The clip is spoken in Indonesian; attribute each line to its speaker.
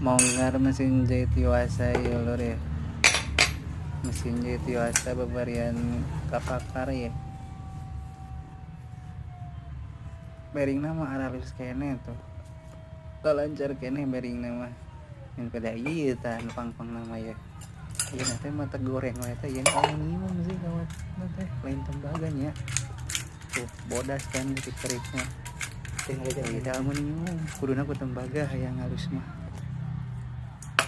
Speaker 1: Monggar mesin jahit Yuasa ya lur ya. Mesin jahit Yuasa bebarian kapakar ya. Bering nama aralus kene tuh. Tak lancar kene bering nama. Yang pada iya tan pang nama ya. Iya nanti mata goreng wae teh yang paling minimum sih kawat nanti lain tembaganya. Tuh bodas kan di keriknya. Teh tidak minimum. Kuduna ku tembaga yang halus mah.